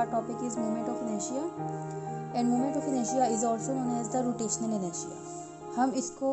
our topic is moment of inertia, and moment of inertia is also known as the rotational inertia. हम इसको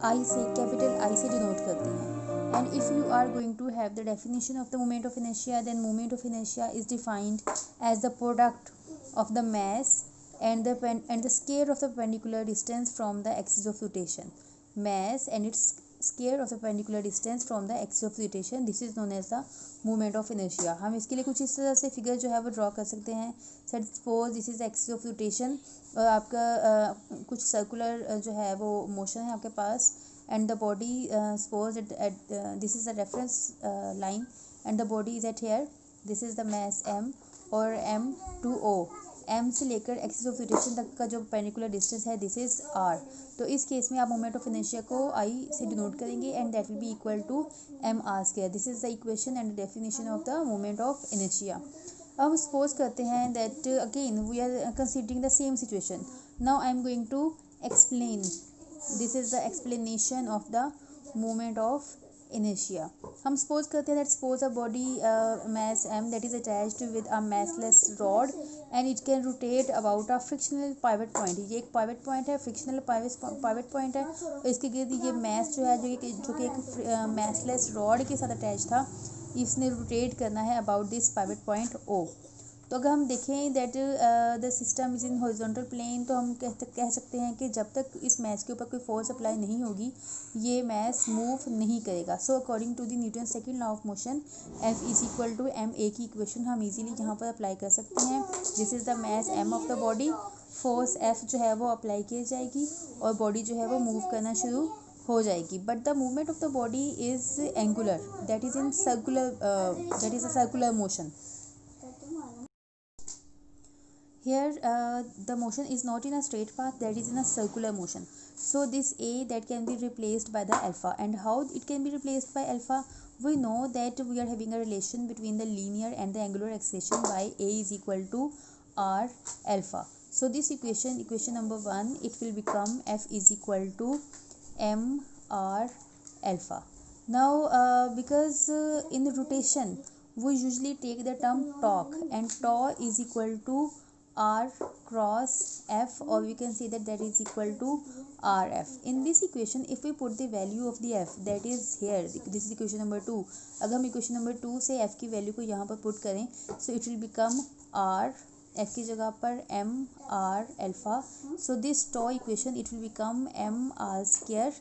I से capital I से denote करते हैं. And if you are going to have the definition of the moment of inertia, then moment of inertia is defined as the product of the mass and the square of the perpendicular distance from the axis of rotation. Mass and its square of the perpendicular distance from the axis of rotation. This is known as the moment of inertia. हम इसके लिए कुछ इस तरह से figure जो है वो ड्रॉ कर सकते हैं. Suppose this is axis of rotation और आपका कुछ सर्कुलर जो है वो मोशन है आपके पास, and the body suppose this is the reference line and the body is at here. This is the mass m और m to o. m से लेकर एक्सिस ऑफ रोटेशन तक का जो perpendicular डिस्टेंस है दिस इज r. तो इस case में आप मोमेंट ऑफ इनर्शिया को I से डिनोट करेंगे and that will be equal to M R square. This is the equation and definition of the moment of inertia. अब suppose करते हैं that again we are considering the same situation. Now I am going to explain. This is the explanation of the moment of inertia. हम suppose करते हैं that suppose a body mass m that is attached with a massless rod and it can rotate about a frictional pivot point. ये एक pivot point है, frictional pivot point है. और इसके गिर्द ये mass जो है जो कि एक massless rod के साथ अटैच था, इसने रोटेट करना है about this pivot point O. तो अगर हम देखें that the system is in horizontal plane, तो हम कह सकते हैं कि जब तक इस मैस के ऊपर कोई फोर्स अप्लाई नहीं होगी ये मैस मूव नहीं करेगा. So according to the Newton second law of motion F is equal to M A की इक्वेशन हम इजीली यहाँ पर अप्लाई कर सकते हैं. This is the mass m of the body. Force F जो है वो अप्लाई की जाएगी और बॉडी जो है वो मूव करना शुरू हो जाएगी. But the movement of the body is angular, that is in circular, that is a circular motion. Here the motion is not in a straight path, that is in a circular motion. So this A that can be replaced by the alpha. And how it can be replaced by alpha? We know that we are having a relation between the linear and the angular acceleration by A is equal to R alpha. So this equation number 1, it will become F is equal to M R alpha. Now because in rotation we usually take the term torque, and tau is equal to R cross F, or we can say that is equal to RF. In this equation if we put the value of the F that is here, this is equation number 2. अगर हम equation number 2 से F की value को यहाँ पर put करें, so it will become R, F की जगह पर M R alpha. So this tau equation it will become M R square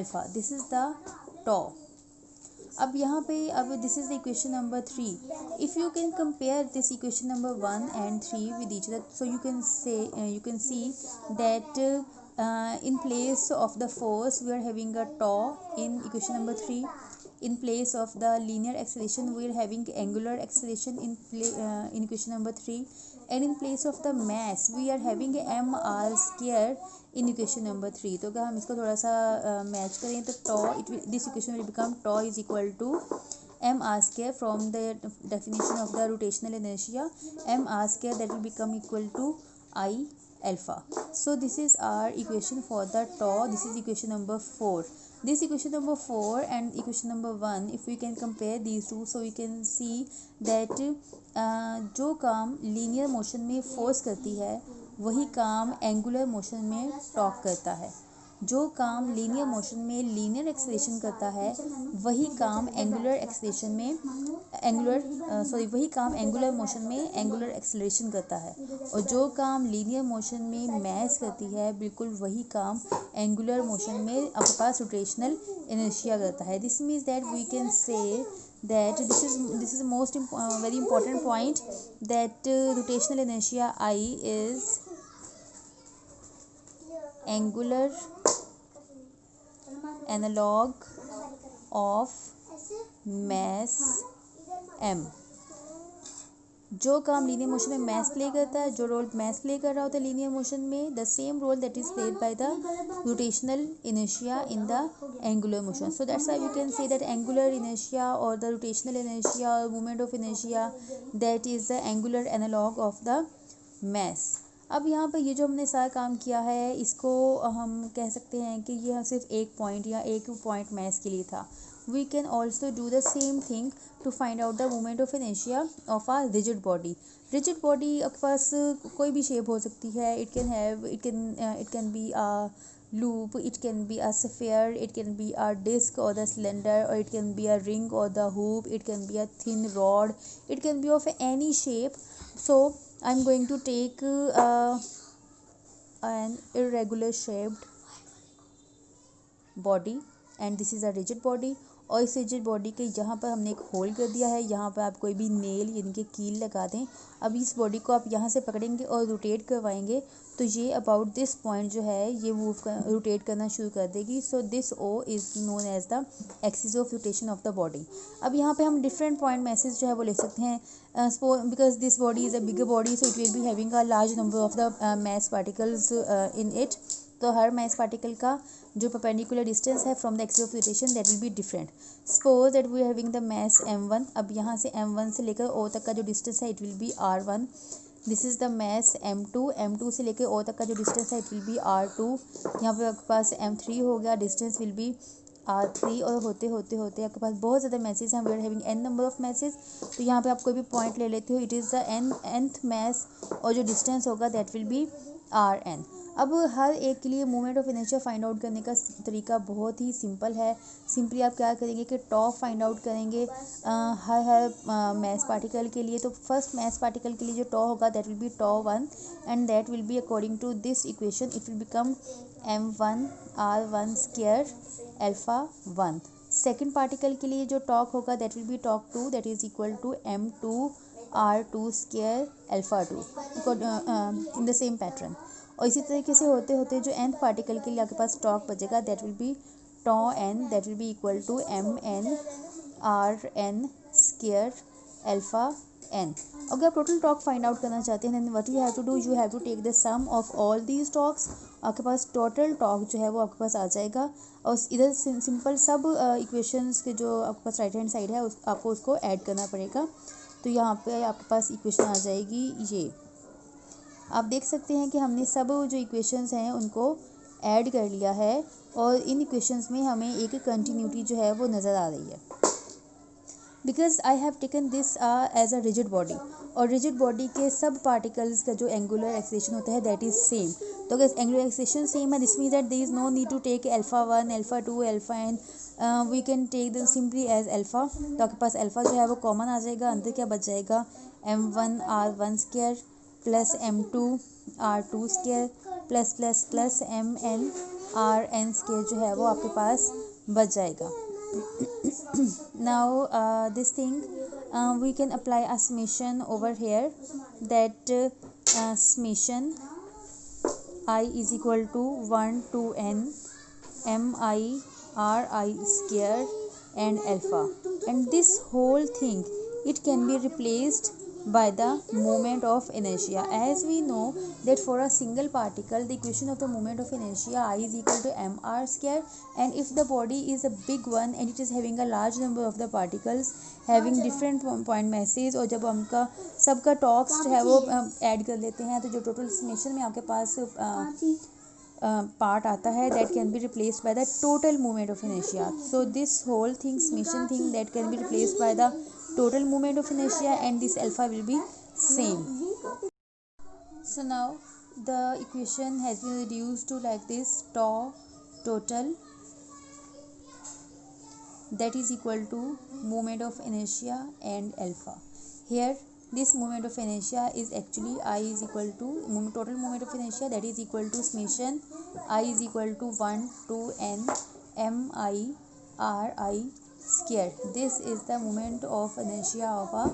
alpha. This is the tau. अब यहाँ पे अब this is the equation number 3. If you can compare this equation number 1 and 3 with each other, so you can see that in place of the force we are having a tau in equation number 3. In place of the linear acceleration we are having angular acceleration in equation number 3, and in place of the mass we are having m r square in equation number 3. तो अगर हम इसको थोड़ा सा match करें तो tau this equation will become tau is equal to m r square. From the definition of the rotational inertia, m r square that will become equal to I alpha. So this is our equation for the tau. This is equation number 4. This equation number 4 and equation number 1, if we can compare these two, so we can see that जो काम linear motion में force करती है वही काम angular motion में torque करता है. जो काम लीनियर मोशन में लीनियर एक्सेलरेशन करता है वही काम एंगुलर एक्सेलरेशन में वही काम एंगुलर मोशन में एंगुलर एक्सेलरेशन करता है. और जो काम लीनियर मोशन में मैस करती है बिल्कुल वही काम एंगुलर मोशन में आपके पास रोटेशनल इनर्शिया करता है. This means that we can say that this is most very important point, that rotational inertia I is angular analog of mass m. जो काम लीनियर मोशन में मैस प्ले करता है, जो रोल मैस प्ले कर रहा होता है लीनियर मोशन में, the same role that is played by the rotational inertia in the angular motion. So that's why we can say that angular inertia और द रोटेशनल इनर्शिया और movement of inertia that is the angular analog of the mass. अब यहाँ पर ये जो हमने सारा काम किया है इसको हम कह सकते हैं कि ये सिर्फ एक पॉइंट या एक पॉइंट मैस के लिए था. We can also do the same thing to find out the moment of inertia of a rigid body. Rigid body आपके पास कोई भी shape हो सकती है. It can be a loop, it can be a sphere, it can be a disc or the cylinder, or it can be a ring or the hoop, it can be a thin rod, it can be of any shape. So I'm going to take an irregular shaped body and this is a rigid body. और इस rigid body के यहाँ पर हमने एक whole कर दिया है. यहाँ पर आप कोई भी नेल यानी कि कील लगा दें. अब इस बॉडी को आप यहाँ से पकड़ेंगे और रोटेट करवाएंगे तो ये अबाउट दिस पॉइंट जो है ये रोटेट करना शुरू कर देगी. So this O is known as the axis of rotation of the body. अब यहाँ पे हम डिफरेंट पॉइंट मैसेज जो है वो ले सकते हैं. Because this body is a bigger body so it will be having a large number of the mass particles in it. तो हर मैस पार्टिकल का जो परपेंडिकुलर डिस्टेंस है from the axis of rotation that will be different. Suppose that we are having the mass m1. अब यहाँ से m1 से लेकर o तक का जो डिस्टेंस है it will be r1. This is the mass m2 से लेकर o तक का जो डिस्टेंस है इट विल बी r2. यहाँ पे आपके पास m3 हो गया, डिस्टेंस विल बी r3. और होते होते होते आपके पास बहुत ज़्यादा मैसेज हैं. We are having n number of masses. तो यहाँ पे आप कोई भी पॉइंट ले लेते हो, it is the nth mass और जो डिस्टेंस होगा दैट विल बी rn. अब हर एक के लिए moment of inertia find out करने का तरीका बहुत ही सिंपल है. सिंपली आप क्या करेंगे कि टॉप फाइंड आउट करेंगे हर मैस पार्टिकल के लिए. तो फर्स्ट मैस पार्टिकल के लिए जो टॉ होगा दैट विल बी टॉ1 and that will be according to this equation it will become m1 r1 square alpha 1. Second particle के लिए जो टॉक होगा दैट विल बी टॉक2 that is equal to m2 r2 square alpha 2 in the same pattern. और इसी तरीके से होते होते जो nth पार्टिकल के लिए आपके पास टॉक बचेगा that will be tau n that will be equal to mn rn square alpha n. अगर आप टोटल टॉक फाइंड आउट करना चाहते हैं then what you have to do, you have to take the sum of all these torques. आपके पास total talk जो है वो आपके पास आ जाएगा. और इधर सिंपल सब इक्वेशंस के जो आपके पास राइट हैंड साइड है आपको उसको ऐड करना पड़ेगा. तो यहाँ पे आपके पास इक्वेशन आ जाएगी ये. आप देख सकते हैं कि हमने सब जो इक्वेशंस हैं उनको ऐड कर लिया है और इन इक्वेशंस में हमें एक कंटिन्यूटी जो है वो नज़र आ रही है. Because I have taken this as a rigid body और रिजिड बॉडी के सब पार्टिकल्स का जो एंगुलर एक्सेलेरेशन होता है दैट इज़ सेम. तो अगर एंगुलर एक्सेलेरेशन सेम है this means that there is no need to take alpha 1 alpha 2 alpha n. We can take the simply as alpha. तो आपके पास अल्फ़ा जो है वो कॉमन आ जाएगा. अंदर क्या बच जाएगा m1 r1 square plus m2 r2 square plus plus plus mn rn square जो है वो आपके पास बच जाएगा. Now this thing we can apply a summation over here that summation I is equal to 1 to n mi ri square and alpha, and this whole thing it can be replaced by the moment of inertia. As we know that for a single particle the equation of the moment of inertia I is equal to mr square, and if the body is a big one and it is having a large number of the particles having different point masses, और जब हमका सबका talks जो है वो add कर लेते हैं तो जो टोटल समेशन में आपके पास पार्ट आता है that can be replaced by the total moment of inertia. So this whole thing summation thing that can be replaced by the total moment of inertia and this alpha will be same. So now the equation has been reduced to like this: tau total that is equal to moment of inertia and alpha. Here this moment of inertia is actually I is equal to total moment of inertia that is equal to summation I is equal to 1 to n mi ri square. This is the moment of inertia of a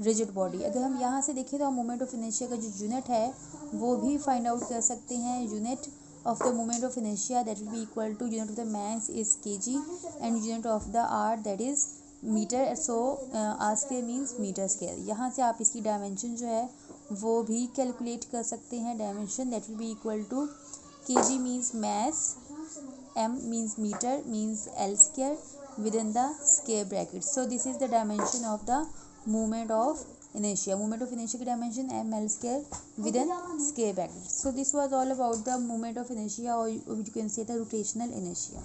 rigid body. अगर हम यहाँ से देखें तो हम moment of inertia का जो unit है वो भी फाइंड आउट कर सकते हैं. Unit of the moment of inertia that will be equal to unit of the mass is kg and unit of the r that is metre. So r square means metre square. यहाँ से आप इसकी dimension जो है वो भी calculate कर सकते हैं. Dimension that will be equal to kg means mass, m means metre means l square within the square bracket. So this is the dimension of the moment of inertia. Moment of inertia की dimension ml square within square bracket. So this was all about the moment of inertia, or you can say the rotational inertia.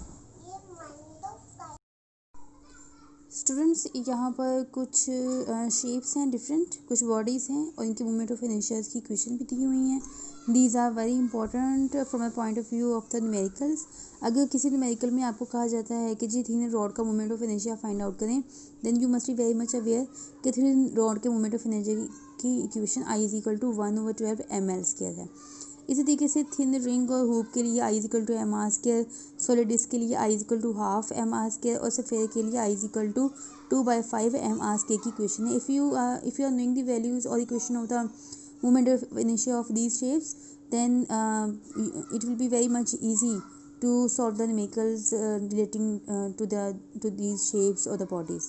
Students यहाँ पर कुछ shapes हैं different, कुछ bodies हैं और इनके movement of inertias की इक्वेशन भी दी हुई हैं. These are very important from a point of view of the numericals. अगर किसी न्यूमेरिकल में आपको कहा जाता है कि जी थिन रॉड का movement of inertia find out करें, then you must be very much aware कि थिन रॉड के मूवमेंट ऑफ इनर्शिया की equation I is equal to 1/12 ml² है. इसी तरीके से थिन रिंग और हुप के लिए I is equal to mr², solid disc के लिए I is equal to half mr² और सफ़ेयर के लिए I is equal to 2/5 mr² की इक्वेशन है. If you are knowing the values और equation of the movement of inertia of these shapes, then it will be very much easy to solve the numericals relating to these shapes or the bodies.